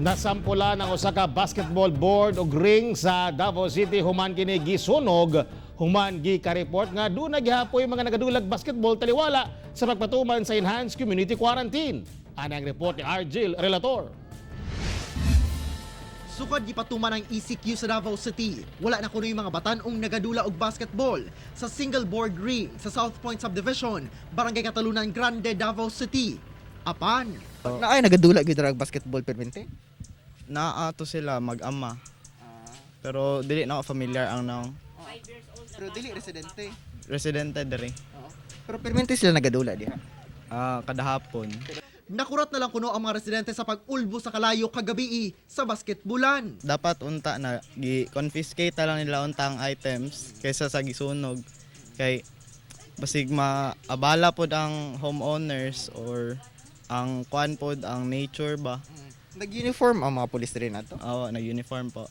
Nasampula ng usa ka basketball board og ring sa Davao City human kini gisunog human gi-report nga doon naghihapoy mga nagadulag basketball taliwala sa pagpatuman sa enhanced community quarantine. Anang report ni Argil Relator. Sukad gipatuman ang ECQ sa Davao City. Wala na kuno yung mga batanong nagadula og basketball sa single board ring sa South Point Subdivision, Barangay Catalunan Grande, Davao City. Apan, Na ay nagadula gyud drag basketball permente. Naato sila mag-ama. Pero dili na ako familiar ang naong pero dili residente. residente diri. Pero permente sila nagadula diha. Kadahapon. Nakurat na lang kuno ang mga residente sa pag-ulbo sa kalayo kagabi sa basketballan. Dapat unta na gi-confiscate na lang nila untang items kaysa sa gisunog kay basig maabala pod ang homeowners or ang kuan pod ang nature ba. Nag-uniform ang mga pulis rin nato. Nag-uniform po.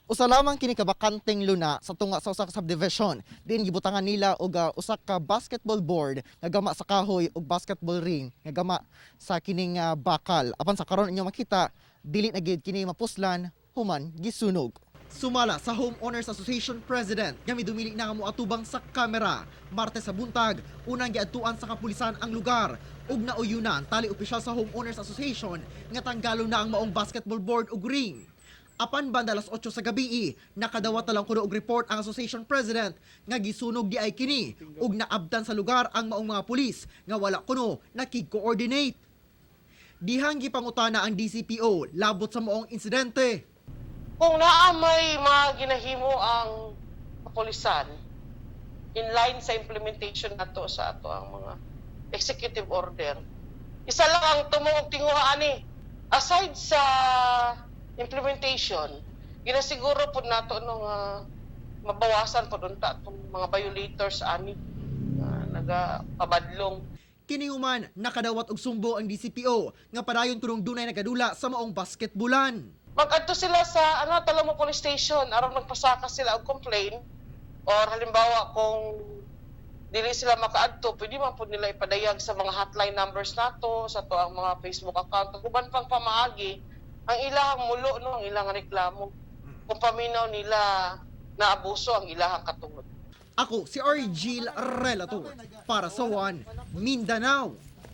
Usa lamang kini ka bakanteng luna sa tunga sa usa ka subdivision. Din gibutangan nila og usa ka basketball board nga gama sa kahoy ug basketball ring nga gama sa kining bakal. Apan sa karon inyo makita, dili na gid kini mapuslan human gisunog. Sumala sa Homeowners Association President nga midumili na nga moatubang sa kamera. Martes sa buntag, unang giadtuan sa kapulisan ang lugar ug nauyunan tali opisyal sa Homeowners Association nga tanggalo na ang maong basketball board ug ring. Apan banda alas 8 sa gabi, nakadawat na lang kuno og report ang Association President nga gisunog di ay kini ug naabdan sa lugar ang maong mga pulis nga wala kuno nakig-coordinate. Dihang gipangutana ang DCPO labot sa maong insidente. Kung naamay mga ginahimo ang kapulisan in line sa implementation nato sa ato ang mga executive order, isa lang ang tumuog tinguhaan ni. Aside sa implementation, ginasiguro po nato nung mabawasan po unta itong mga violators ani nagapabadlong. Kinihuman nakadawat og sumbo ang DCPO nga padayon kunong dunay nagadula sa maong basketballan. Mag-adto sila sa Talamo Police Station aron magpasaka sila og complaint or halimbawa kung dili sila makaadto, pwede man po nila ipadayag sa mga hotline numbers nato, sa to ang mga Facebook account, uban pang pamaagi ang ilahang mulo no, ang ilang reklamo kung paminaw nila na abuso ang ilahang katungod. Ako si Argil Relator para sa One Mindanao.